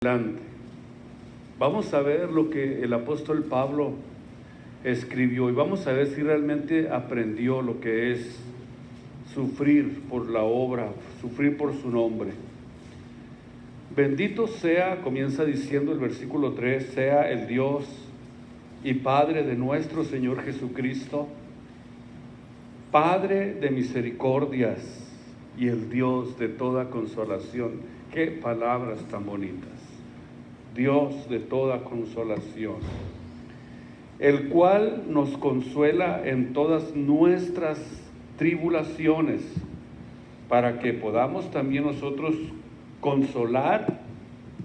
Adelante. Vamos a ver lo que el apóstol Pablo escribió y vamos a ver si realmente aprendió lo que es sufrir por la obra, sufrir por su nombre. Bendito sea, comienza diciendo el versículo 3, sea el Dios y Padre de nuestro Señor Jesucristo, Padre de misericordias y el Dios de toda consolación. Qué palabras tan bonitas. Dios de toda consolación, el cual nos consuela en todas nuestras tribulaciones, para que podamos también nosotros consolar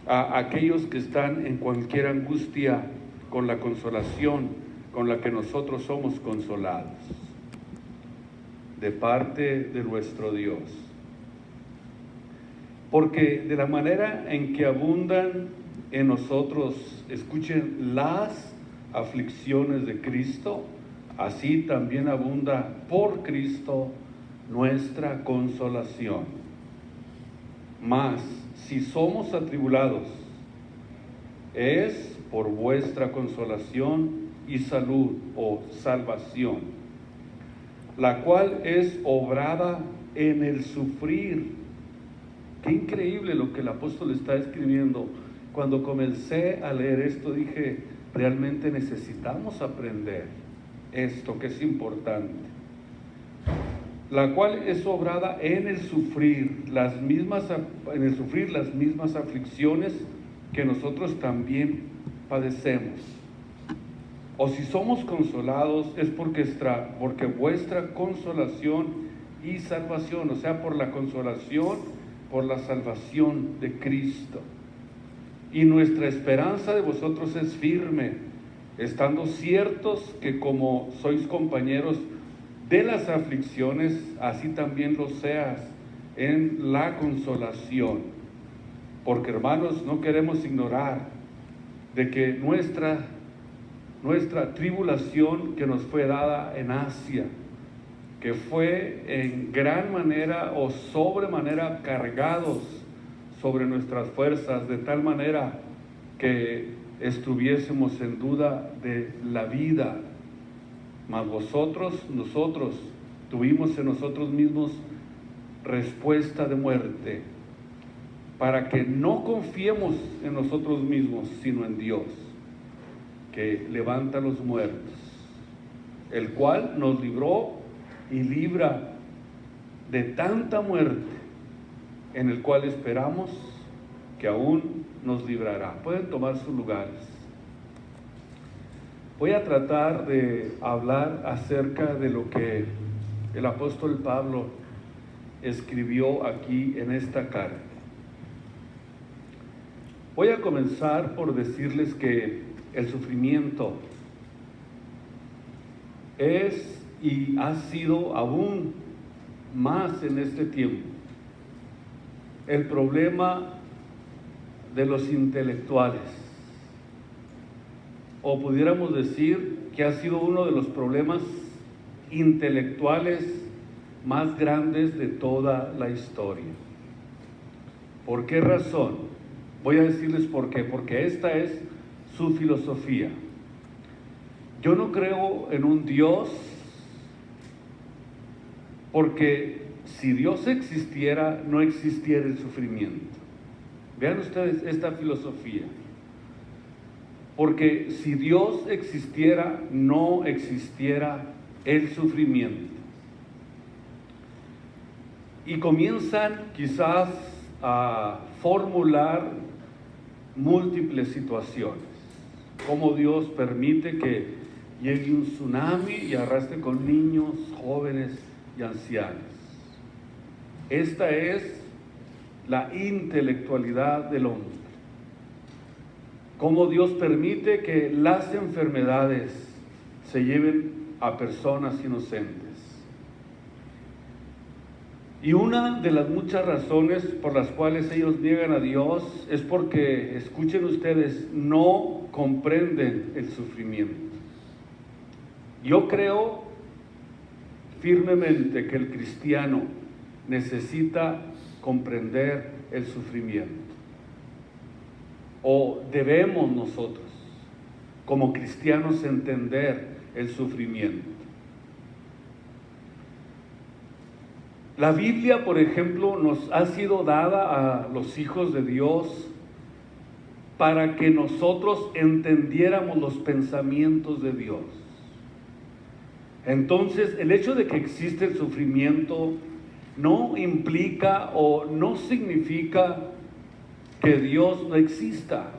a aquellos que están en cualquier angustia con la consolación con la que nosotros somos consolados, de parte de nuestro Dios. Porque de la manera en que abundan en nosotros, escuchen, las aflicciones de Cristo, así también abunda por Cristo nuestra consolación. Mas, si somos atribulados, es por vuestra consolación y salud o salvación, la cual es obrada en el sufrir. Qué increíble lo que el apóstol está escribiendo. Cuando comencé a leer esto dije, realmente necesitamos aprender esto que es importante. La cual es obrada en el sufrir las mismas aflicciones que nosotros también padecemos. O si somos consolados es porque vuestra consolación y salvación, o sea, por la consolación, por la salvación de Cristo. Y nuestra esperanza de vosotros es firme, estando ciertos que como sois compañeros de las aflicciones, así también lo seas en la consolación. Porque, hermanos, no queremos ignorar de que nuestra tribulación que nos fue dada en Asia, que fue en gran manera o sobremanera cargados sobre nuestras fuerzas, de tal manera que estuviésemos en duda de la vida. Mas nosotros tuvimos en nosotros mismos respuesta de muerte, para que no confiemos en nosotros mismos, sino en Dios, que levanta a los muertos, el cual nos libró y libra de tanta muerte, en el cual esperamos que aún nos librará. Pueden tomar sus lugares. Voy a tratar de hablar acerca de lo que el apóstol Pablo escribió aquí en esta carta. Voy a comenzar por decirles que el sufrimiento es y ha sido aún más en este tiempo el problema de los intelectuales, o pudiéramos decir que ha sido uno de los problemas intelectuales más grandes de toda la historia. ¿Por qué razón? Voy a decirles por qué. Porque esta es su filosofía. Yo no creo en un Dios, porque si Dios existiera, no existiera el sufrimiento. Vean ustedes esta filosofía. Porque si Dios existiera, no existiera el sufrimiento. Y comienzan quizás a formular múltiples situaciones. Cómo Dios permite que llegue un tsunami y arrastre con niños, jóvenes y ancianos. Esta es la intelectualidad del hombre. Cómo Dios permite que las enfermedades se lleven a personas inocentes. Y una de las muchas razones por las cuales ellos niegan a Dios es porque, escuchen ustedes, no comprenden el sufrimiento. Yo creo firmemente que el cristiano necesita comprender el sufrimiento. o debemos nosotros como cristianos entender el sufrimiento. La Biblia, por ejemplo, nos ha sido dada a los hijos de Dios para que nosotros entendiéramos los pensamientos de Dios. Entonces, el hecho de que existe el sufrimiento no implica o no significa que Dios no exista.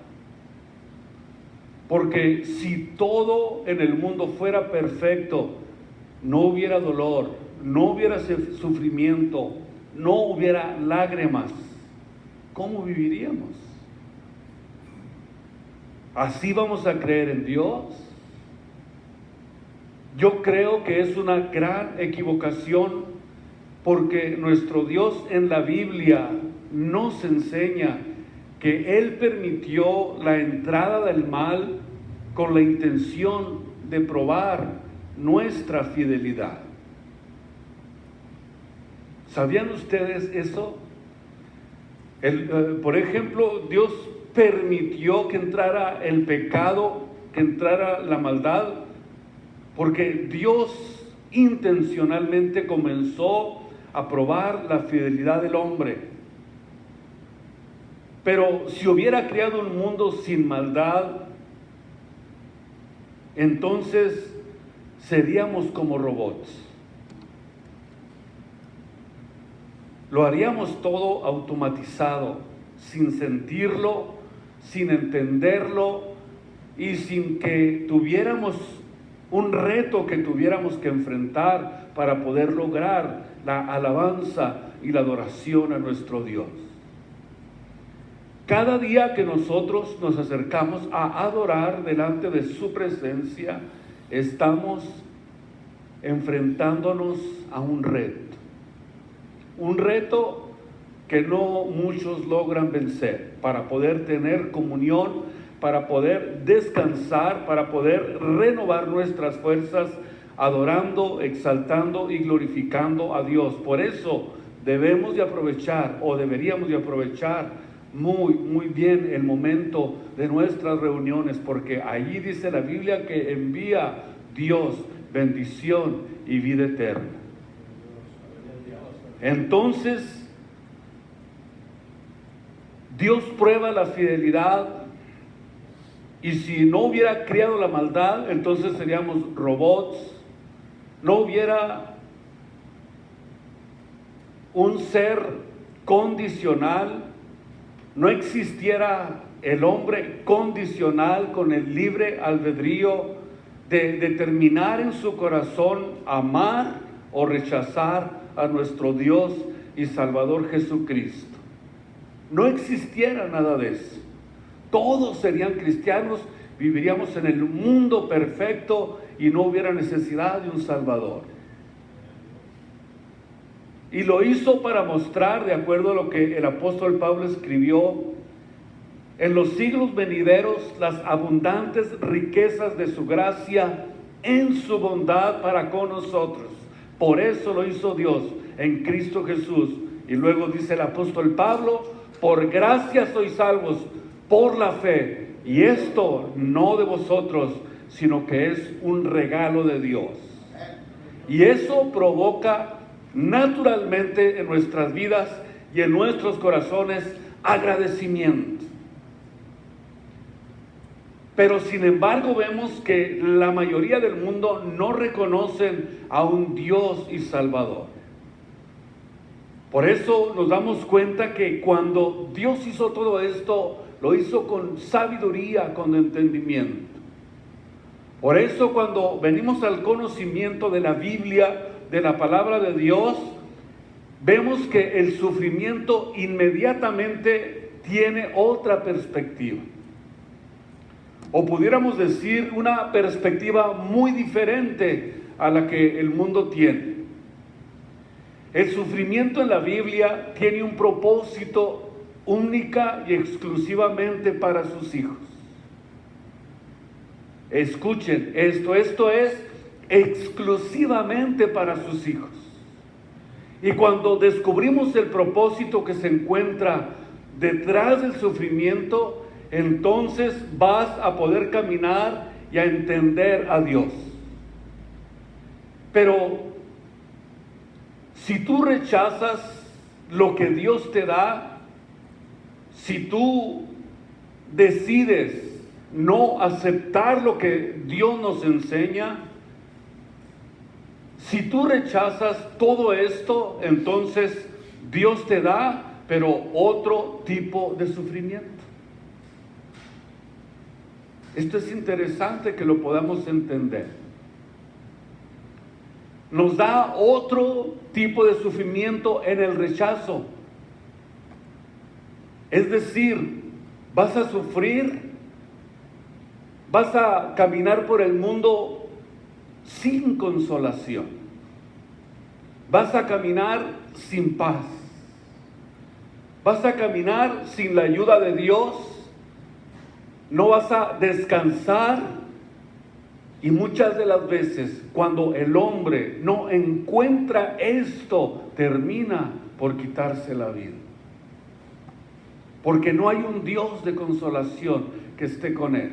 Porque si todo en el mundo fuera perfecto, no hubiera dolor, no hubiera sufrimiento, no hubiera lágrimas, ¿cómo viviríamos? ¿Así vamos a creer en Dios? Yo creo que es una gran equivocación, porque nuestro Dios en la Biblia nos enseña que Él permitió la entrada del mal con la intención de probar nuestra fidelidad. ¿Sabían ustedes eso? Por ejemplo, Dios permitió que entrara el pecado, que entrara la maldad, porque Dios intencionalmente comenzó a probar la fidelidad del hombre. Pero si hubiera creado un mundo sin maldad, entonces seríamos como robots. Lo haríamos todo automatizado, sin sentirlo, sin entenderlo y sin que tuviéramos un reto que tuviéramos que enfrentar para poder lograr la alabanza y la adoración a nuestro Dios. Cada día que nosotros nos acercamos a adorar delante de su presencia, estamos enfrentándonos a un reto que no muchos logran vencer, para poder tener comunión, para poder descansar, para poder renovar nuestras fuerzas, adorando, exaltando y glorificando a Dios. Por eso debemos de aprovechar, o deberíamos de aprovechar muy bien el momento de nuestras reuniones, porque allí dice la Biblia que envía Dios bendición y vida eterna. Entonces, Dios prueba la fidelidad, y si no hubiera creado la maldad, entonces seríamos robots. No hubiera un ser condicional, no existiera el hombre condicional con el libre albedrío de determinar en su corazón amar o rechazar a nuestro Dios y Salvador Jesucristo. No existiera nada de eso. Todos serían cristianos, viviríamos en el mundo perfecto y no hubiera necesidad de un Salvador. Y lo hizo para mostrar, de acuerdo a lo que el apóstol Pablo escribió, en los siglos venideros las abundantes riquezas de su gracia en su bondad para con nosotros. Por eso lo hizo Dios en Cristo Jesús. Y luego dice el apóstol Pablo: por gracia sois salvos por la fe, y esto no de vosotros, sino que es un regalo de Dios. Y eso provoca naturalmente en nuestras vidas y en nuestros corazones agradecimiento. Pero sin embargo vemos que la mayoría del mundo no reconocen a un Dios y Salvador. Por eso nos damos cuenta que cuando Dios hizo todo esto, lo hizo con sabiduría, con entendimiento. Por eso cuando venimos al conocimiento de la Biblia, de la palabra de Dios, vemos que el sufrimiento inmediatamente tiene otra perspectiva. O pudiéramos decir una perspectiva muy diferente a la que el mundo tiene. El sufrimiento en la Biblia tiene un propósito única y exclusivamente para sus hijos. Escuchen esto es exclusivamente para sus hijos. Y cuando descubrimos el propósito que se encuentra detrás del sufrimiento, entonces vas a poder caminar y a entender a Dios. Pero si tú rechazas lo que Dios te da, si tú decides no aceptar lo que Dios nos enseña, si tú rechazas todo esto, entonces Dios te da, pero otro tipo de sufrimiento. Esto es interesante que lo podamos entender. Nos da otro tipo de sufrimiento en el rechazo. Es decir, vas a sufrir, vas a caminar por el mundo sin consolación. Vas a caminar sin paz. Vas a caminar sin la ayuda de Dios. No vas a descansar. Y muchas de las veces, cuando el hombre no encuentra esto, termina por quitarse la vida. Porque no hay un Dios de consolación que esté con él.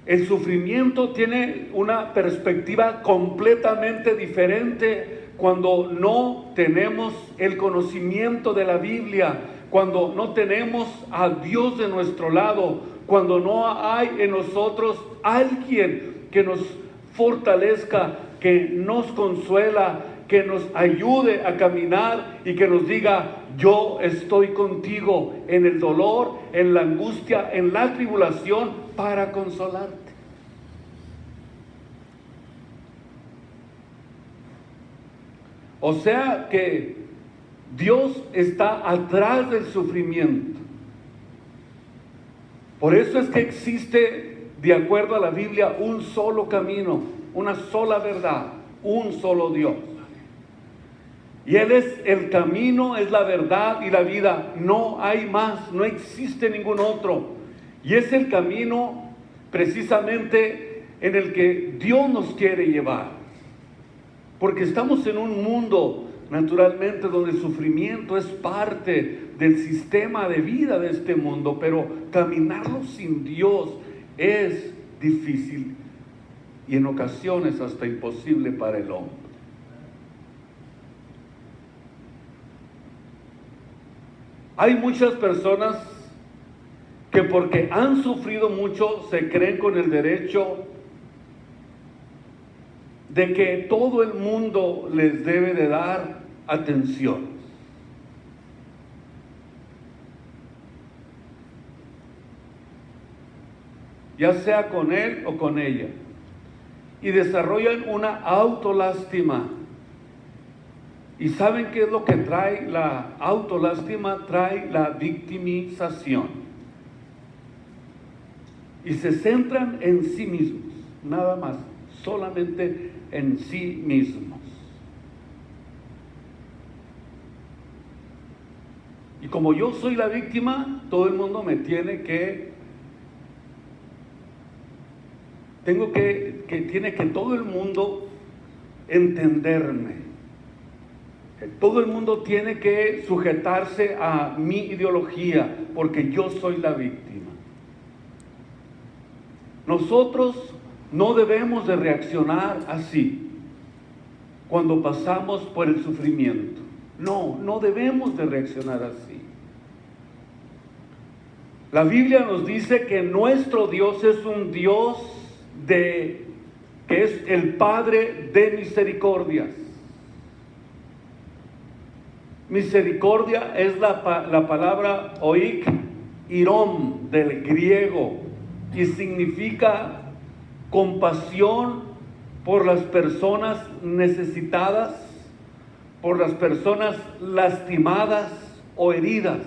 El sufrimiento tiene una perspectiva completamente diferente cuando no tenemos el conocimiento de la Biblia, cuando no tenemos a Dios de nuestro lado, cuando no hay en nosotros alguien que nos fortalezca, que nos consuela, que nos ayude a caminar y que nos diga: yo estoy contigo en el dolor, en la angustia, en la tribulación, para consolarte. O sea que Dios está atrás del sufrimiento. Por eso es que existe, de acuerdo a la Biblia, un solo camino, una sola verdad, un solo Dios. Y Él es el camino, es la verdad y la vida. No hay más, no existe ningún otro. Y es el camino precisamente en el que Dios nos quiere llevar. Porque estamos en un mundo, naturalmente, donde el sufrimiento es parte del sistema de vida de este mundo, pero caminarlo sin Dios es difícil y en ocasiones hasta imposible para el hombre. Hay muchas personas que porque han sufrido mucho se creen con el derecho de que todo el mundo les debe de dar atención. Ya sea con él o con ella. Y desarrollan una autolástima. ¿Y saben qué es lo que trae la autolástima? Trae la victimización. Y se centran en sí mismos, nada más, solamente en sí mismos. Y como yo soy la víctima, todo el mundo me tiene que todo el mundo entenderme. Todo el mundo tiene que sujetarse a mi ideología, porque yo soy la víctima. Nosotros no debemos de reaccionar así cuando pasamos por el sufrimiento. No debemos de reaccionar así. La Biblia nos dice que nuestro Dios es un Dios que es el Padre de misericordias. Misericordia es la palabra oik, irom, del griego, y significa compasión por las personas necesitadas, por las personas lastimadas o heridas.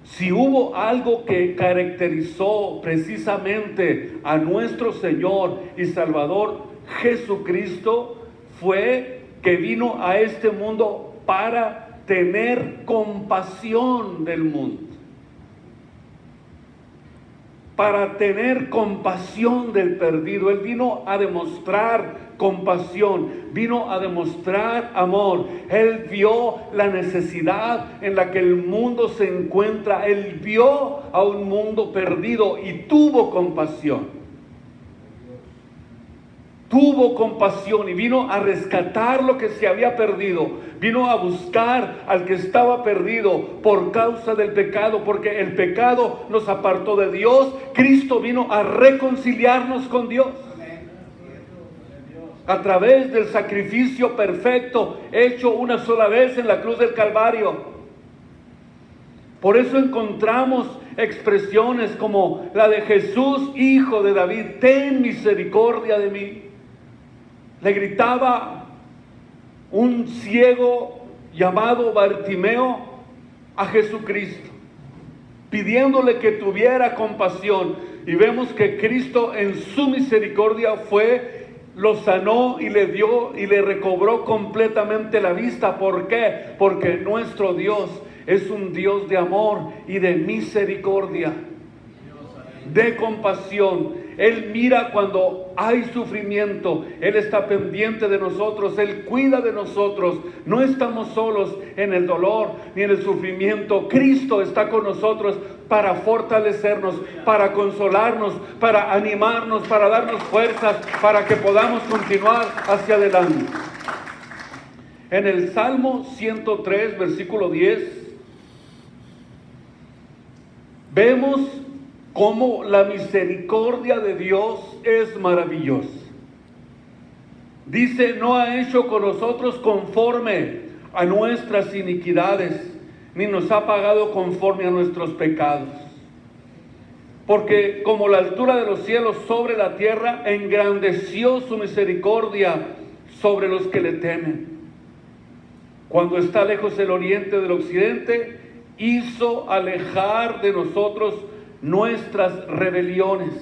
Si hubo algo que caracterizó precisamente a nuestro Señor y Salvador Jesucristo, fue que vino a este mundo para tener compasión del mundo. para tener compasión del perdido. Él vino a demostrar compasión, vino a demostrar amor. Él vio la necesidad en la que el mundo se encuentra. Él vio a un mundo perdido y tuvo compasión. Tuvo compasión y vino a rescatar lo que se había perdido. Vino a buscar al que estaba perdido por causa del pecado, porque el pecado nos apartó de Dios. Cristo vino a reconciliarnos con Dios a través del sacrificio perfecto hecho una sola vez en la cruz del Calvario. Por eso encontramos expresiones como la de Jesús, hijo de David: ten misericordia de mí. Le gritaba un ciego llamado Bartimeo a Jesucristo, pidiéndole que tuviera compasión. Y vemos que Cristo en su misericordia lo sanó y le dio y le recobró completamente la vista. ¿Por qué? Porque nuestro Dios es un Dios de amor y de misericordia, de compasión. Él mira cuando hay sufrimiento. Él está pendiente de nosotros. Él cuida de nosotros. No estamos solos en el dolor ni en el sufrimiento. Cristo está con nosotros para fortalecernos, para consolarnos, para animarnos, para darnos fuerzas, para que podamos continuar hacia adelante. En el Salmo 103, versículo 10, vemos cómo la misericordia de Dios es maravillosa. Dice: no ha hecho con nosotros conforme a nuestras iniquidades, ni nos ha pagado conforme a nuestros pecados. Porque como la altura de los cielos sobre la tierra, engrandeció su misericordia sobre los que le temen. Cuando está lejos el oriente del occidente, hizo alejar de nosotros nuestras rebeliones.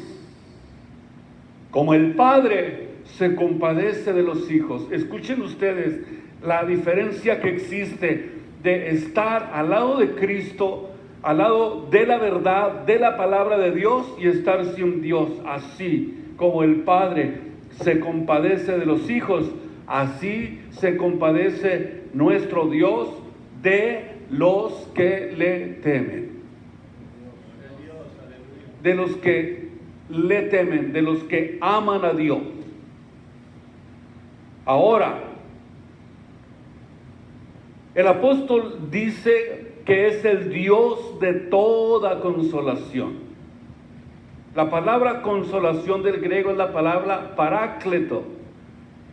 Como el Padre se compadece de los hijos. Escuchen ustedes la diferencia que existe de estar al lado de Cristo, al lado de la verdad, de la palabra de Dios, y estar sin Dios. Así como el Padre se compadece de los hijos, así se compadece nuestro Dios de los que le temen. De los que le temen, de los que aman a Dios. Ahora, el apóstol dice que es el Dios de toda consolación. La palabra consolación del griego es la palabra parácleto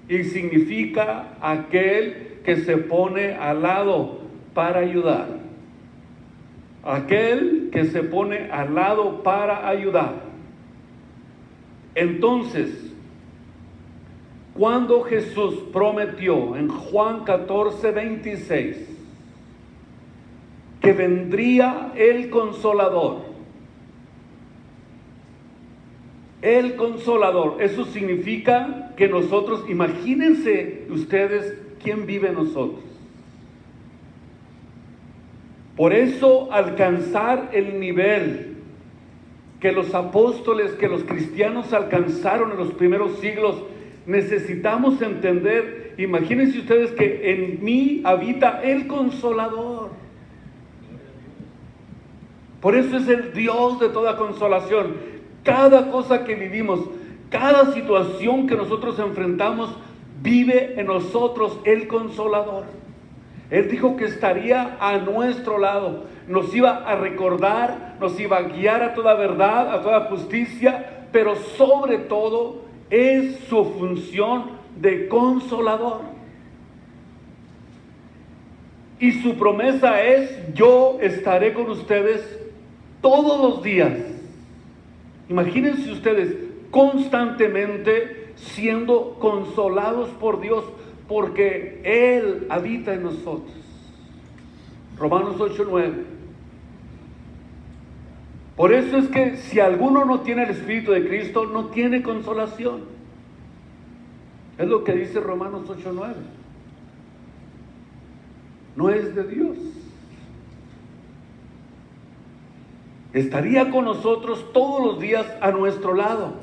y significa aquel que se pone al lado para ayudar. Aquel que se pone al lado para ayudar. Entonces, cuando Jesús prometió en Juan 14:26 que vendría el Consolador, eso significa que nosotros, imagínense ustedes quién vive en nosotros. Por eso, alcanzar el nivel que los apóstoles, que los cristianos alcanzaron en los primeros siglos, necesitamos entender, imagínense ustedes que en mí habita el Consolador. Por eso es el Dios de toda consolación. Cada cosa que vivimos, cada situación que nosotros enfrentamos, vive en nosotros el Consolador. Él dijo que estaría a nuestro lado, nos iba a recordar, nos iba a guiar a toda verdad, a toda justicia, pero sobre todo es su función de consolador. Y su promesa es: yo estaré con ustedes todos los días. Imagínense ustedes constantemente siendo consolados por Dios, porque Él habita en nosotros. Romanos 8:9. Por eso es que si alguno no tiene el Espíritu de Cristo, no tiene consolación. Es lo que dice Romanos 8:9. No es de Dios. estaría con nosotros todos los días a nuestro lado.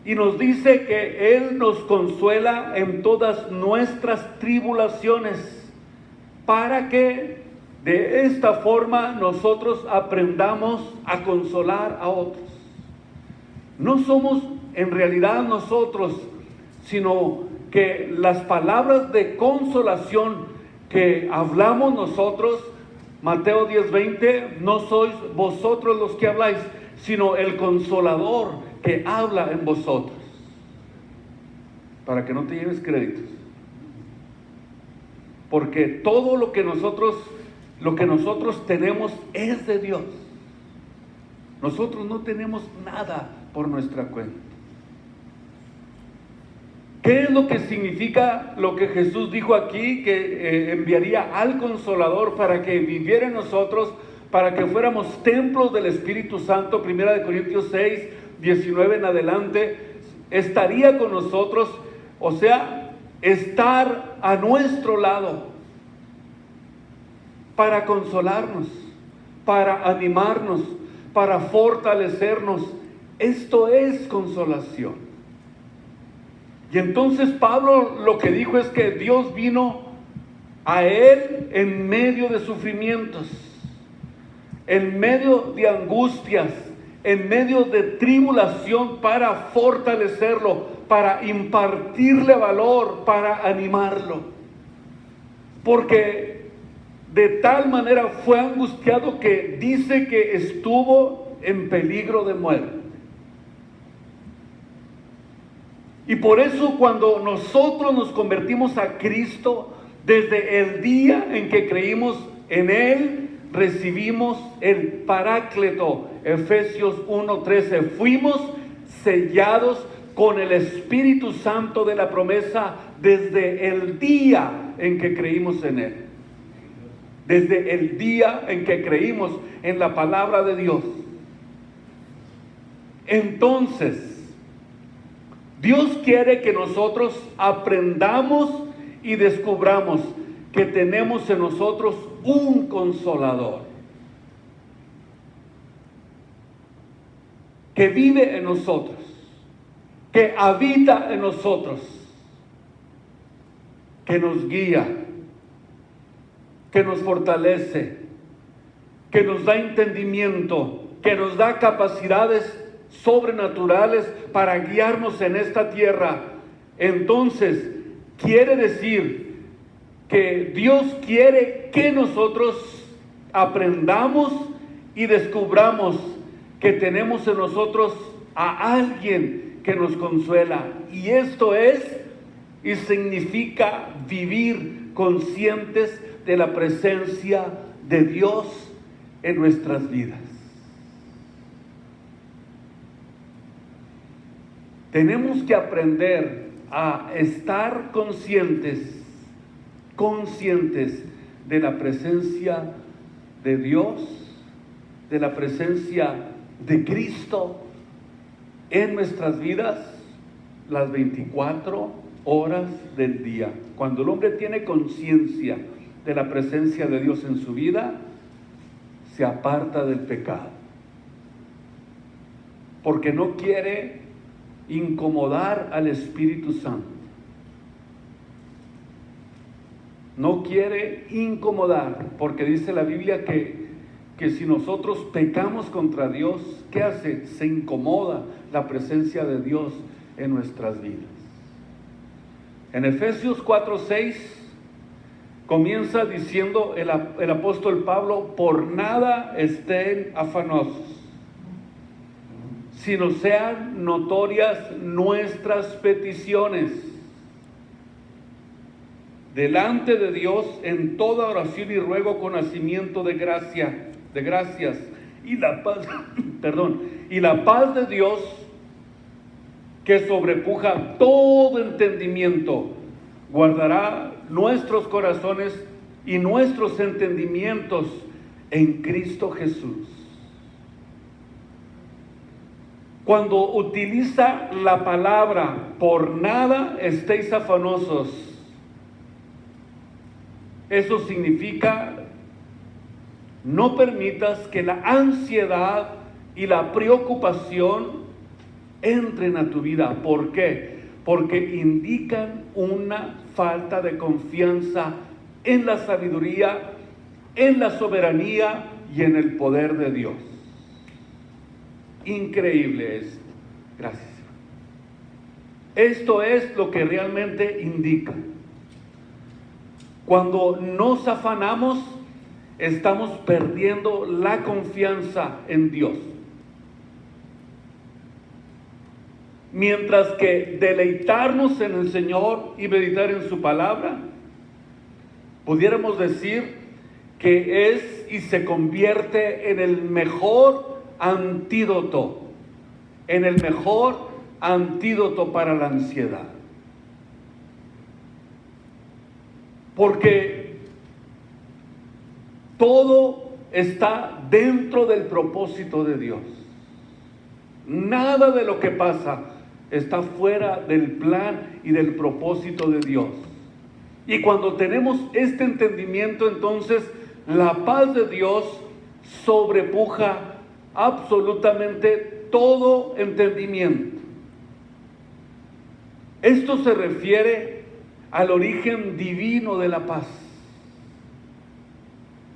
Y nos dice que Él nos consuela en todas nuestras tribulaciones, para que de esta forma nosotros aprendamos a consolar a otros. No somos en realidad nosotros, sino que las palabras de consolación que hablamos nosotros, Mateo 10:20, no sois vosotros los que habláis, sino el Consolador que habla en vosotros. Para que no te lleves créditos. Porque todo lo que nosotros tenemos es de Dios. Nosotros no tenemos nada por nuestra cuenta. ¿Qué es lo que significa lo que Jesús dijo aquí? Que enviaría al Consolador para que viviera en nosotros, para que fuéramos templos del Espíritu Santo. 1 Corintios 6, 19 en adelante. Estaría con nosotros, o sea, estar a nuestro lado para consolarnos, para animarnos, para fortalecernos. Esto es consolación. Y entonces Pablo lo que dijo es que Dios vino a él en medio de sufrimientos, en medio de angustias, en medio de tribulación, para fortalecerlo, para impartirle valor, para animarlo. Porque de tal manera fue angustiado que dice que estuvo en peligro de muerte. Y por eso cuando nosotros nos convertimos a Cristo, desde el día en que creímos en Él, recibimos el Paráclito. Efesios 1:13. Fuimos sellados con el Espíritu Santo de la promesa desde el día en que creímos en Él. Desde el día en que creímos en la palabra de Dios. Entonces, Dios quiere que nosotros aprendamos y descubramos que tenemos en nosotros un Consolador, que vive en nosotros, que habita en nosotros, que nos guía, que nos fortalece, que nos da entendimiento, que nos da capacidades sobrenaturales para guiarnos en esta tierra. Entonces, quiere decir que Dios quiere que nosotros aprendamos y descubramos que tenemos en nosotros a alguien que nos consuela. Y esto es y significa vivir conscientes de la presencia de Dios en nuestras vidas. Tenemos que aprender a estar conscientes de la presencia de Dios, de la presencia de Cristo en nuestras vidas las 24 horas del día. Cuando el hombre tiene conciencia de la presencia de Dios en su vida, se aparta del pecado, porque no quiere incomodar al Espíritu Santo. No quiere incomodar, porque dice la Biblia que si nosotros pecamos contra Dios, ¿qué hace? Se incomoda la presencia de Dios en nuestras vidas. En Efesios 4:6 comienza diciendo el apóstol Pablo: por nada estén afanosos, sino sean notorias nuestras peticiones delante de Dios en toda oración y ruego con hacimiento de gracias, y la paz, y la paz de Dios, que sobrepuja todo entendimiento, guardará nuestros corazones y nuestros entendimientos en Cristo Jesús. Cuando utiliza la palabra por nada estéis afanosos, eso significa No permitas que la ansiedad y la preocupación entren a tu vida. ¿Por qué? Porque indican una falta de confianza en la sabiduría, en la soberanía y en el poder de Dios. Increíble esto. Gracias. Esto es lo que realmente indica. Cuando nos afanamos, estamos perdiendo la confianza en Dios. Mientras que deleitarnos en el Señor y meditar en su palabra, pudiéramos decir que es y se convierte en el mejor antídoto, en el mejor antídoto para la ansiedad. Porque todo está dentro del propósito de Dios. Nada de lo que pasa está fuera del plan y del propósito de Dios. Y cuando tenemos este entendimiento, entonces la paz de Dios sobrepuja absolutamente todo entendimiento. Esto se refiere al origen divino de la paz.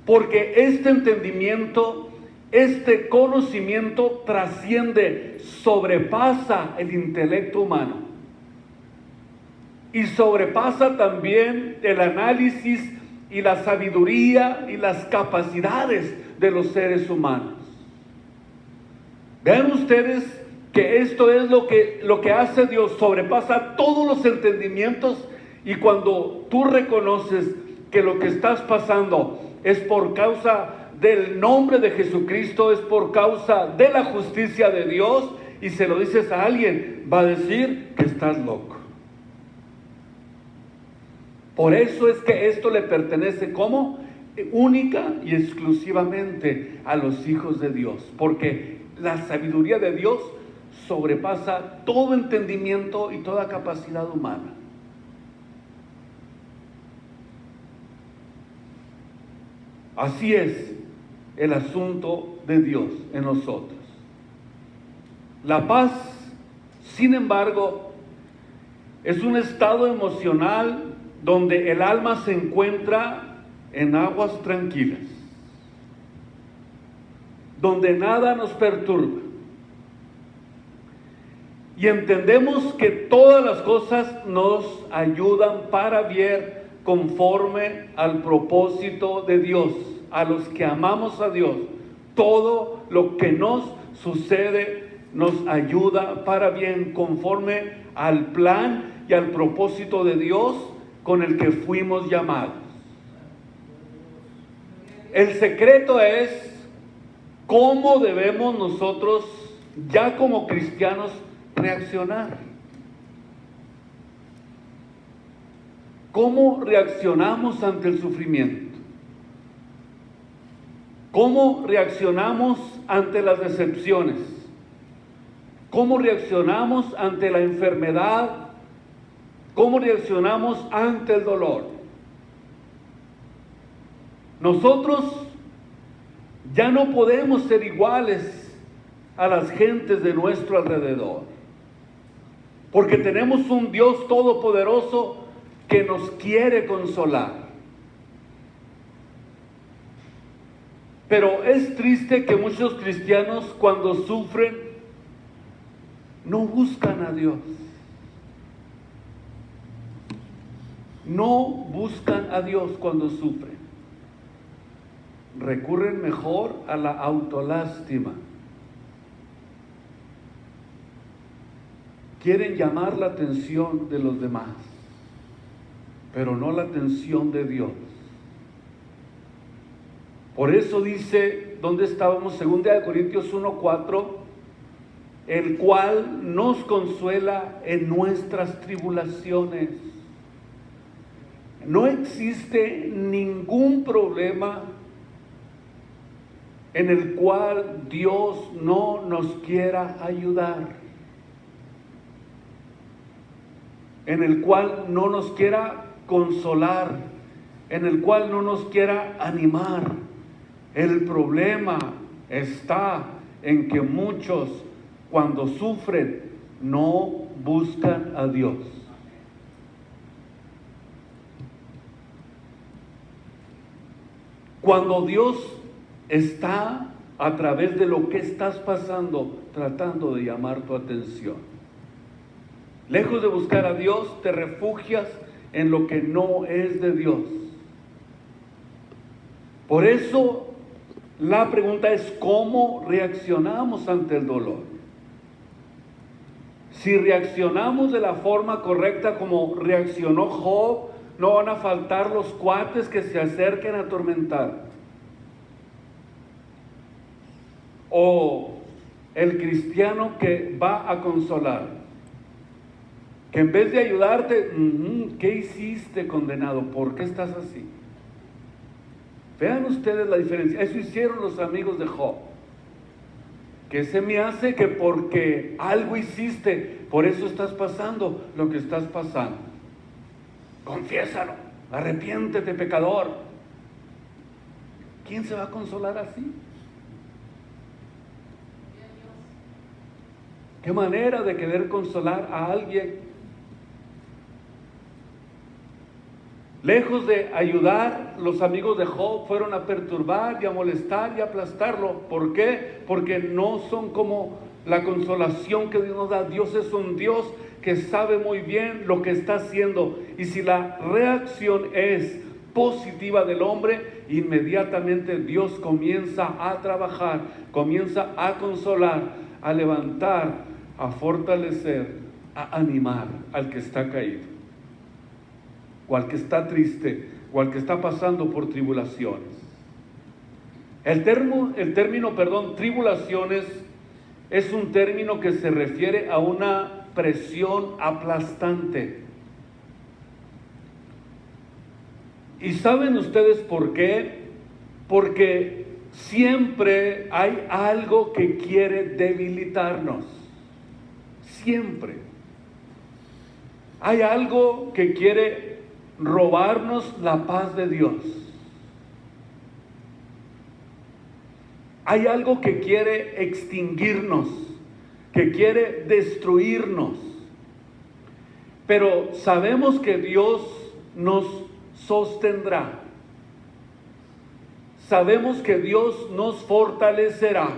Porque este entendimiento, este conocimiento trasciende, sobrepasa el intelecto humano. Y sobrepasa también el análisis y la sabiduría y las capacidades de los seres humanos. Vean ustedes que esto es lo que hace Dios, sobrepasa todos los entendimientos, y cuando tú reconoces que lo que estás pasando es por causa del nombre de Jesucristo, es por causa de la justicia de Dios, y se lo dices a alguien, va a decir que estás loco. Por eso es que esto le pertenece como única y exclusivamente a los hijos de Dios, porque la sabiduría de Dios sobrepasa todo entendimiento y toda capacidad humana. Así es el asunto de Dios en nosotros. La paz, sin embargo, es un estado emocional donde el alma se encuentra en aguas tranquilas, donde nada nos perturba. Y entendemos que todas las cosas nos ayudan para bien conforme al propósito de Dios, a los que amamos a Dios. Todo lo que nos sucede nos ayuda para bien conforme al plan y al propósito de Dios con el que fuimos llamados. El secreto es cómo debemos nosotros, ya como cristianos, reaccionar. ¿Cómo reaccionamos ante el sufrimiento? ¿Cómo reaccionamos ante las decepciones? ¿Cómo reaccionamos ante la enfermedad? ¿Cómo reaccionamos ante el dolor? Nosotros ya no podemos ser iguales a las gentes de nuestro alrededor, porque tenemos un Dios todopoderoso que nos quiere consolar. Pero es triste que muchos cristianos, cuando sufren, no buscan a Dios. No buscan a Dios cuando sufren. Recurren mejor a la autolástima. Quieren llamar la atención de los demás, pero no la atención de Dios. Por eso dice, ¿dónde estábamos? 2 Corintios 1:4, el cual nos consuela en nuestras tribulaciones. No existe ningún problema en el cual Dios no nos quiera ayudar, en el cual no nos quiera consolar, en el cual no nos quiera animar, El problema está en que muchos, cuando sufren, no buscan a Dios. Cuando Dios está a través de lo que estás pasando, tratando de llamar tu atención. Lejos de buscar a Dios, te refugias en lo que no es de Dios. Por eso, la pregunta es ¿cómo reaccionamos ante el dolor? Si reaccionamos de la forma correcta como reaccionó Job, no van a faltar los cuates que se acerquen a atormentar. O el cristiano que va a consolar, que en vez de ayudarte, ¿qué hiciste, condenado? ¿Por qué estás así? Vean ustedes la diferencia. Eso hicieron los amigos de Job. Que se me hace que porque algo hiciste, por eso estás pasando lo que estás pasando. Confiésalo, arrepiéntete, pecador. ¿Quién se va a consolar así? ¿Qué manera de querer consolar a alguien? Lejos de ayudar, los amigos de Job fueron a perturbar y a molestar y a aplastarlo. ¿Por qué? Porque no son como la consolación que Dios nos da. Dios es un Dios que sabe muy bien lo que está haciendo. Y si la reacción es positiva del hombre, inmediatamente Dios comienza a trabajar, comienza a consolar, a levantar, a fortalecer, a animar al que está caído, o al que está triste, o al que está pasando por tribulaciones. El término, tribulaciones, es un término que se refiere a una presión aplastante. ¿Y saben ustedes por qué? Porque siempre hay algo que quiere debilitarnos. Siempre. Hay algo que quiere robarnos la paz de Dios. Hay algo que quiere extinguirnos, que quiere destruirnos. Pero sabemos que Dios nos sostendrá. Sabemos que Dios nos fortalecerá.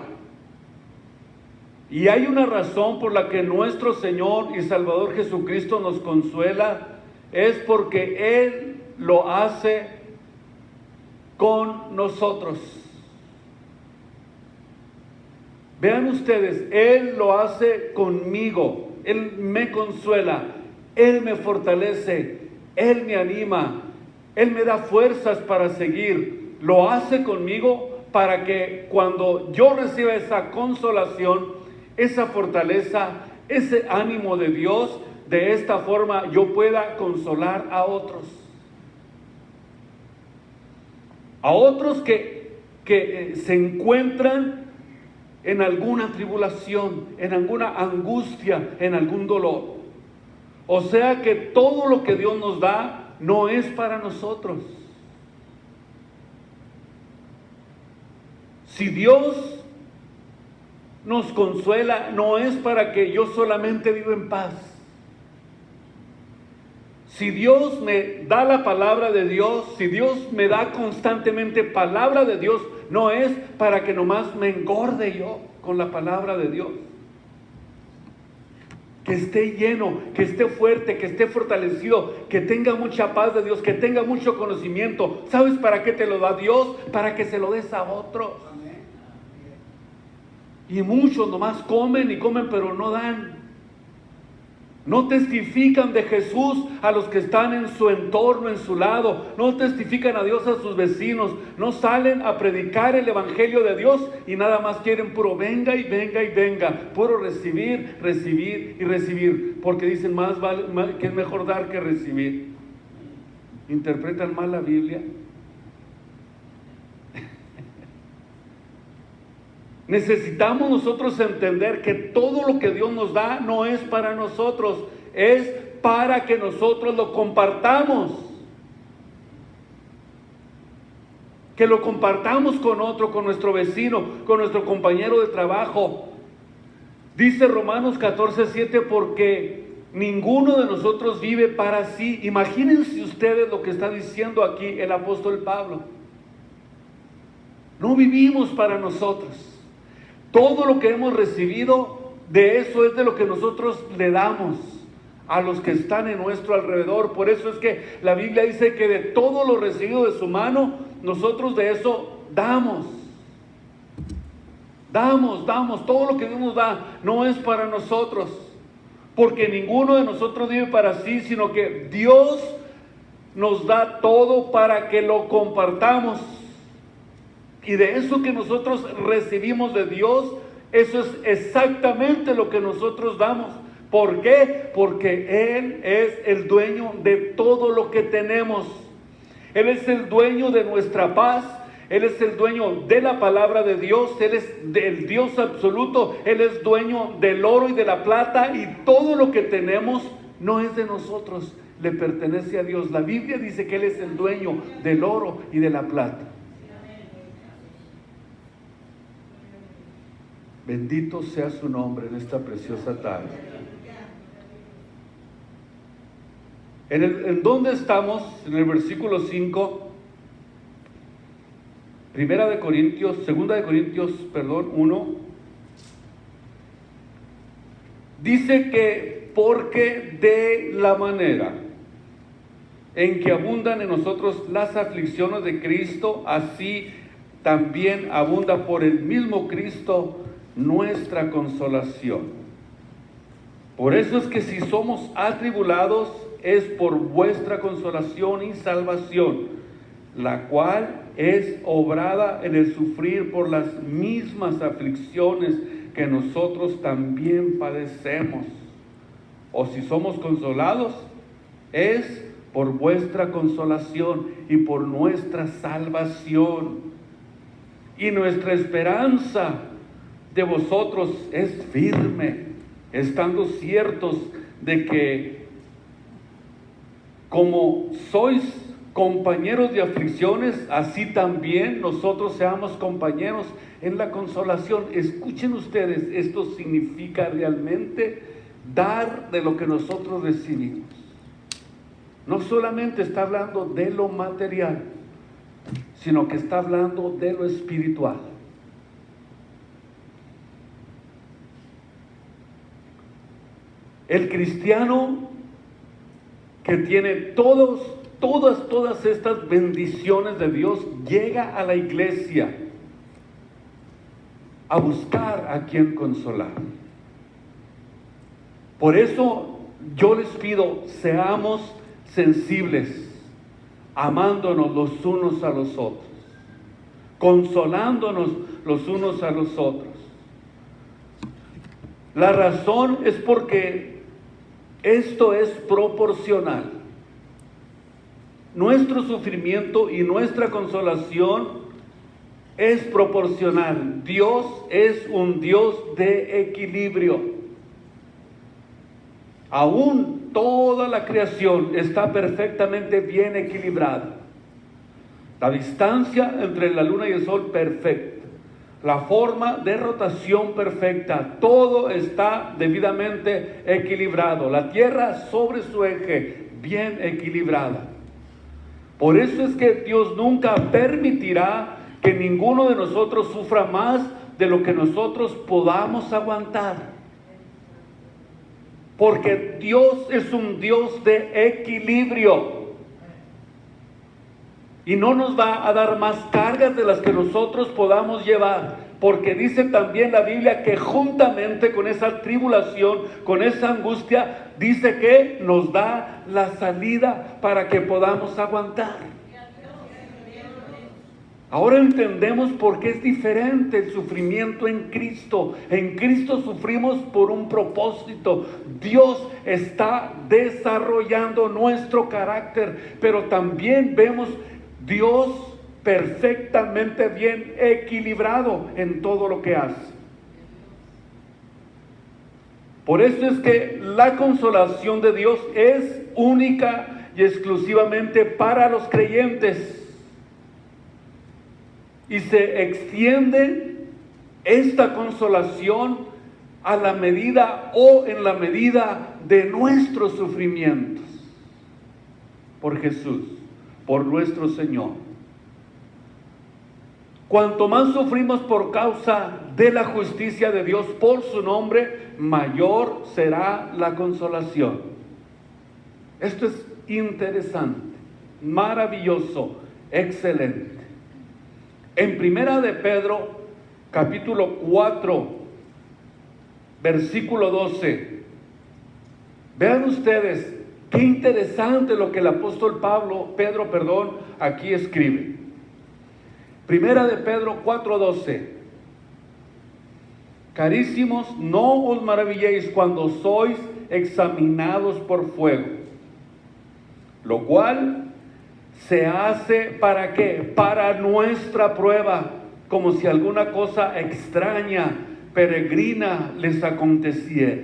Y hay una razón por la que nuestro Señor y Salvador Jesucristo nos consuela, es porque Él lo hace con nosotros. Vean ustedes, Él lo hace conmigo, Él me consuela, Él me fortalece, Él me anima, Él me da fuerzas para seguir. Lo hace conmigo para que cuando yo reciba esa consolación, esa fortaleza, ese ánimo de Dios, de esta forma yo pueda consolar a otros. A otros que se encuentran en alguna tribulación, en alguna angustia, en algún dolor. O sea que todo lo que Dios nos da no es para nosotros. Si Dios nos consuela, no es para que yo solamente viva en paz. Si Dios me da la palabra de Dios, si Dios me da constantemente palabra de Dios, no es para que nomás me engorde yo con la palabra de Dios. Que esté lleno, que esté fuerte, que esté fortalecido, que tenga mucha paz de Dios, que tenga mucho conocimiento. ¿Sabes para qué te lo da Dios? Para que se lo des a otros. Y muchos nomás comen y comen, pero no dan. No testifican de Jesús a los que están en su entorno, en su lado. No testifican a Dios a sus vecinos. No salen a predicar el evangelio de Dios y nada más quieren puro venga y venga y venga. Puro recibir, recibir y recibir. Porque dicen que es mejor dar que recibir. ¿Interpretan mal la Biblia? Necesitamos nosotros entender que todo lo que Dios nos da no es para nosotros, es para que nosotros lo compartamos. que lo compartamos con otro, con nuestro vecino, con nuestro compañero de trabajo. Dice Romanos 14:7, porque ninguno de nosotros vive para sí. Imagínense ustedes lo que está diciendo aquí el apóstol Pablo. No vivimos para nosotros. Todo lo que hemos recibido, de eso es de lo que nosotros le damos a los que están en nuestro alrededor. Por eso es que la Biblia dice que de todo lo recibido de su mano, nosotros de eso damos. Damos. Todo lo que Dios nos da no es para nosotros, porque ninguno de nosotros vive para sí, sino que Dios nos da todo para que lo compartamos. Y de eso que nosotros recibimos de Dios, eso es exactamente lo que nosotros damos. ¿Por qué? Porque Él es el dueño de todo lo que tenemos. Él es el dueño de nuestra paz. Él es el dueño de la palabra de Dios. Él es el Dios absoluto. Él es dueño del oro y de la plata. Y todo lo que tenemos no es de nosotros, le pertenece a Dios. La Biblia dice que Él es el dueño del oro y de la plata. Bendito sea su nombre en esta preciosa tarde. ¿En dónde estamos? En el versículo 5, Segunda de Corintios, 1. Dice que porque de la manera en que abundan en nosotros las aflicciones de Cristo, así también abunda por el mismo Cristo nuestra consolación. Por eso es que si somos atribulados, es por vuestra consolación y salvación, la cual es obrada en el sufrir por las mismas aflicciones que nosotros también padecemos. O si somos consolados, es por vuestra consolación y por nuestra salvación. Y nuestra esperanza de vosotros es firme, estando ciertos de que como sois compañeros de aflicciones, así también nosotros seamos compañeros en la consolación. Escuchen ustedes, esto significa realmente dar de lo que nosotros recibimos. No solamente está hablando de lo material, sino que está hablando de lo espiritual. El cristiano que tiene todas estas bendiciones de Dios, llega a la iglesia a buscar a quien consolar. Por eso yo les pido, seamos sensibles, amándonos los unos a los otros, consolándonos los unos a los otros. La razón es porque esto es proporcional. Nuestro sufrimiento y nuestra consolación es proporcional. Dios es un Dios de equilibrio. Aún toda la creación está perfectamente bien equilibrada. La distancia entre la luna y el sol perfecta. La forma de rotación perfecta. Todo está debidamente equilibrado. La tierra sobre su eje, bien equilibrada. Por eso es que Dios nunca permitirá que ninguno de nosotros sufra más de lo que nosotros podamos aguantar. Porque Dios es un Dios de equilibrio. Y no nos va a dar más cargas de las que nosotros podamos llevar. Porque dice también la Biblia que juntamente con esa tribulación, con esa angustia, dice que nos da la salida para que podamos aguantar. Ahora entendemos por qué es diferente el sufrimiento en Cristo. En Cristo sufrimos por un propósito. Dios está desarrollando nuestro carácter, pero también vemos Dios perfectamente bien equilibrado en todo lo que hace. Por eso es que la consolación de Dios es única y exclusivamente para los creyentes. y se extiende esta consolación a la medida o en la medida de nuestros sufrimientos por Jesús, por nuestro Señor. Cuanto más sufrimos por causa de la justicia de Dios por su nombre, mayor será la consolación. Esto es interesante, maravilloso, excelente. En Primera de Pedro, capítulo 4, versículo 12. Vean ustedes qué interesante lo que el apóstol Pedro, aquí escribe. Primera de Pedro 4:12. Carísimos, no os maravilléis cuando sois examinados por fuego, lo cual se hace ¿para qué? Para nuestra prueba, como si alguna cosa extraña, peregrina les aconteciera.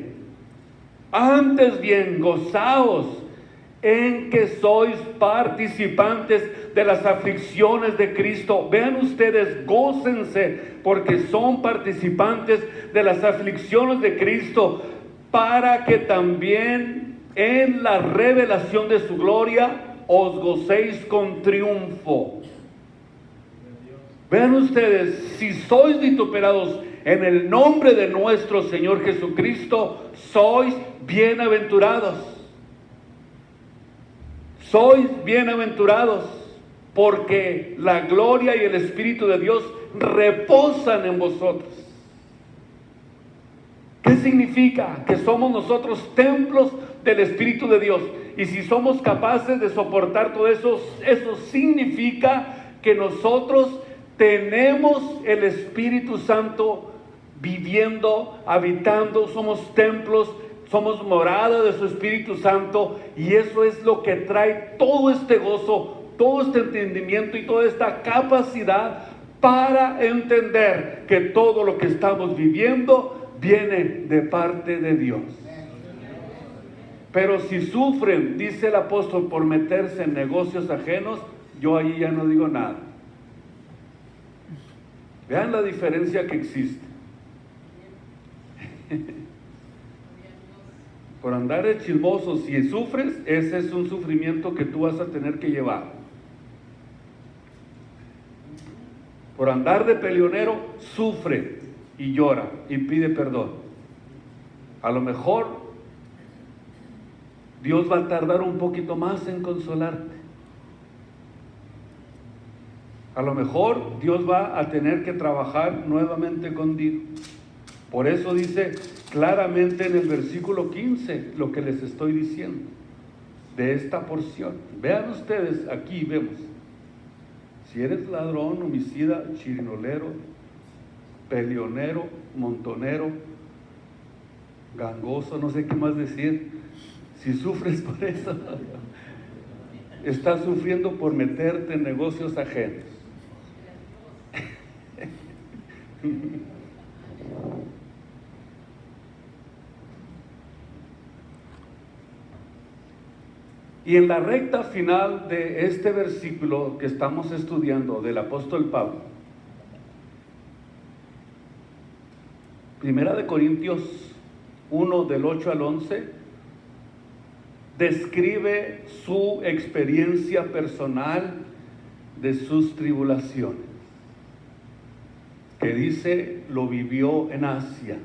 Antes bien, gozaos en que sois participantes de las aflicciones de Cristo. Vean ustedes, gócense porque son participantes de las aflicciones de Cristo, para que también en la revelación de su gloria os gocéis con triunfo. Vean ustedes, si sois vituperados en el nombre de nuestro Señor Jesucristo, sois bienaventurados. Sois bienaventurados porque la gloria y el Espíritu de Dios reposan en vosotros. ¿Qué significa? Que somos nosotros templos del Espíritu de Dios. Y si somos capaces de soportar todo eso, eso significa que nosotros tenemos el Espíritu Santo viviendo, habitando, somos templos, somos morada de su Espíritu Santo, y eso es lo que trae todo este gozo, todo este entendimiento y toda esta capacidad para entender que todo lo que estamos viviendo viene de parte de Dios. Pero si sufren, dice el apóstol, por meterse en negocios ajenos, yo ahí ya no digo nada. Vean la diferencia que existe. Por andar de chismoso, si sufres, ese es un sufrimiento que tú vas a tener que llevar. Por andar de peleonero, sufre y llora y pide perdón. A lo mejor Dios va a tardar un poquito más en consolarte. A lo mejor Dios va a tener que trabajar nuevamente contigo. Por eso dice claramente en el versículo 15 lo que les estoy diciendo de esta porción. Vean ustedes, aquí vemos: si eres ladrón, homicida, chirinolero, peleonero, montonero, gangoso, no sé qué más decir, si sufres por eso, estás sufriendo por meterte en negocios ajenos. Y en la recta final de este versículo que estamos estudiando del apóstol Pablo, Primera de Corintios 1 del 8 al 11, describe su experiencia personal de sus tribulaciones, que dice lo vivió en Asia.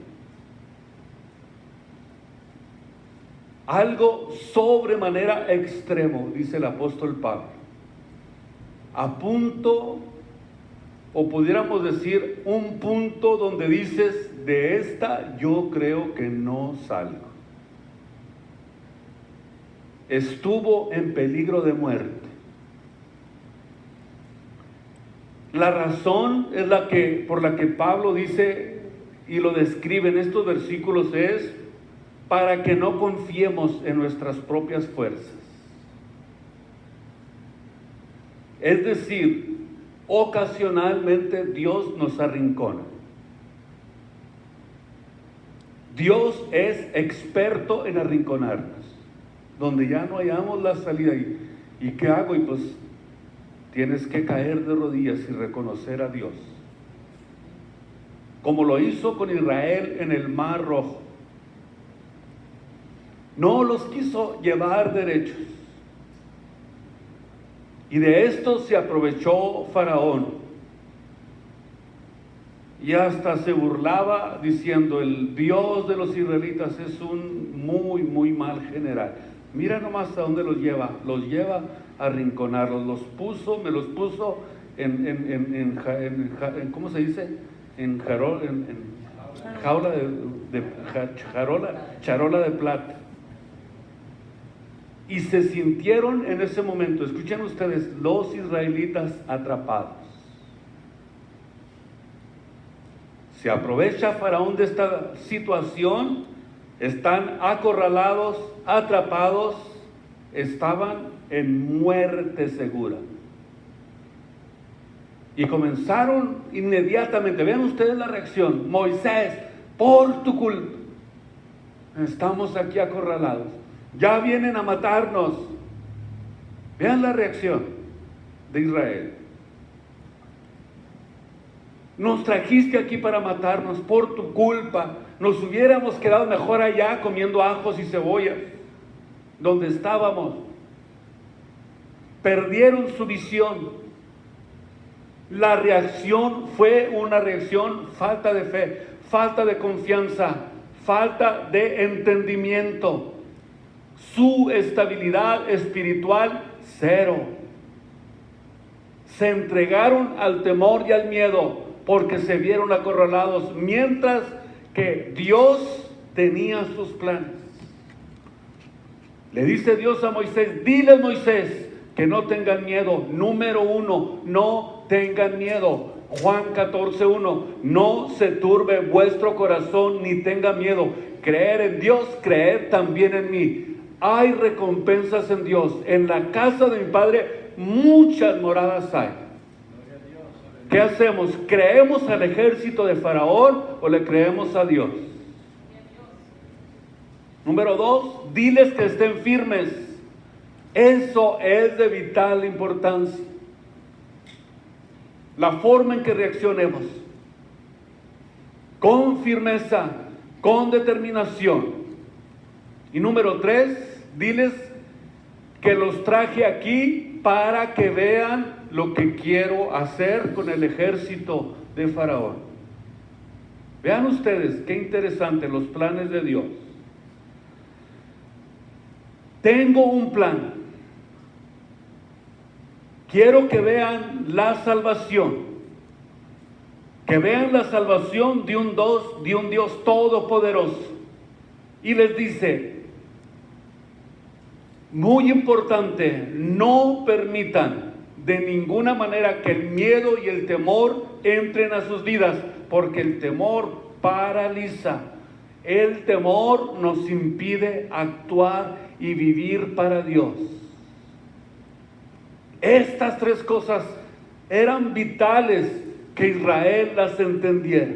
Algo sobremanera extremo, dice el apóstol Pablo, a punto, o pudiéramos decir un punto donde dices: de esta yo creo que no salgo. Estuvo en peligro de muerte. La razón es por la que Pablo dice y lo describe en estos versículos es para que no confiemos en nuestras propias fuerzas. Es decir, ocasionalmente Dios nos arrincona. Dios es experto en arrinconarnos, donde ya no hallamos la salida. ¿Y qué hago? Y pues tienes que caer de rodillas y reconocer a Dios. Como lo hizo con Israel en el Mar Rojo. No los quiso llevar derechos. Y de esto se aprovechó Faraón. Y hasta se burlaba diciendo, el Dios de los israelitas es un muy, muy mal general. Mira nomás a dónde los lleva a arrinconarlos. Me los puso ¿cómo se dice? Charola de plata. Y se sintieron en ese momento, escuchen ustedes, los israelitas atrapados. Se aprovecha Faraón de esta situación, están acorralados, atrapados, estaban en muerte segura. Y comenzaron inmediatamente, vean ustedes la reacción, Moisés, por tu culpa, estamos aquí acorralados, ya vienen a matarnos. Vean la reacción de Israel. Nos trajiste aquí para matarnos por tu culpa. Nos hubiéramos quedado mejor allá comiendo ajos y cebollas, donde estábamos. Perdieron su visión. La reacción fue una reacción, falta de fe, falta de confianza, falta de entendimiento. Su estabilidad espiritual, cero. Se entregaron al temor y al miedo porque se vieron acorralados, mientras que Dios tenía sus planes. Le dice Dios a Moisés, dile a Moisés que no tengan miedo. Número 1, no tengan miedo. Juan 14:1, no se turbe vuestro corazón ni tenga miedo. Creer en Dios, creer también en mí. Hay recompensas en Dios. En la casa de mi Padre muchas moradas hay. ¿Qué hacemos? ¿Creemos al ejército de Faraón o le creemos a Dios? Número 2, diles que estén firmes. Eso es de vital importancia. La forma en que reaccionemos. Con firmeza, con determinación. Y número 3, diles que los traje aquí para que vean lo que quiero hacer con el ejército de Faraón. Vean ustedes qué interesante los planes de Dios. Tengo un plan. Quiero que vean la salvación. Que vean la salvación de un Dios todopoderoso. Y les dice, muy importante, no permitan de ninguna manera que el miedo y el temor entren a sus vidas, porque el temor paraliza. El temor nos impide actuar y vivir para Dios. Estas 3 cosas eran vitales que Israel las entendiera.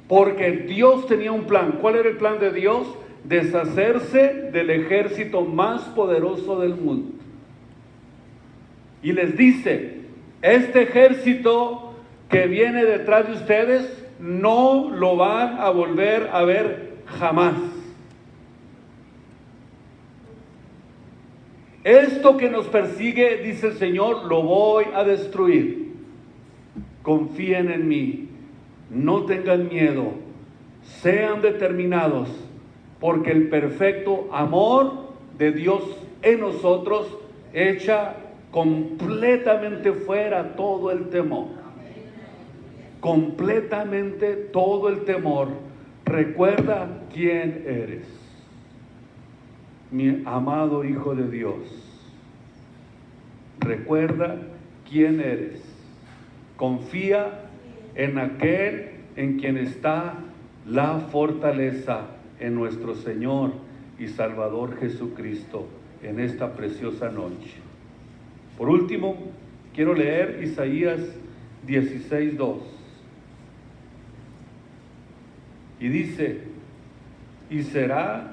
Porque Dios tenía un plan. ¿Cuál era el plan de Dios? Deshacerse del ejército más poderoso del mundo. Y les dice, este ejército que viene detrás de ustedes no lo van a volver a ver jamás. Esto que nos persigue, dice el Señor, lo voy a destruir. Confíen en mí, no tengan miedo, sean determinados, porque el perfecto amor de Dios en nosotros echa completamente fuera todo el temor. Completamente todo el temor. Recuerda quién eres. Mi amado Hijo de Dios, recuerda quién eres. Confía en aquel en quien está la fortaleza, en nuestro Señor y Salvador Jesucristo, en esta preciosa noche. Por último, quiero leer Isaías 16:2. Y dice, y será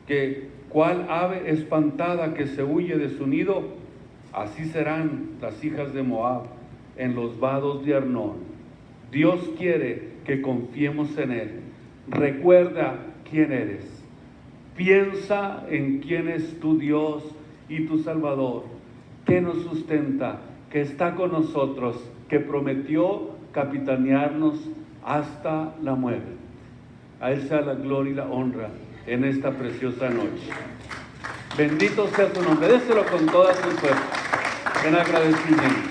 que cual ave espantada que se huye de su nido, Así serán las hijas de Moab en los vados de Arnón. Dios quiere que confiemos en Él. Recuerda quién eres. Piensa en quién es tu Dios y tu Salvador, que nos sustenta, que está con nosotros, que prometió capitanearnos hasta la muerte. A Él sea la gloria y la honra en esta preciosa noche. Bendito sea su nombre. Déselo con toda su fuerza, en agradecimiento.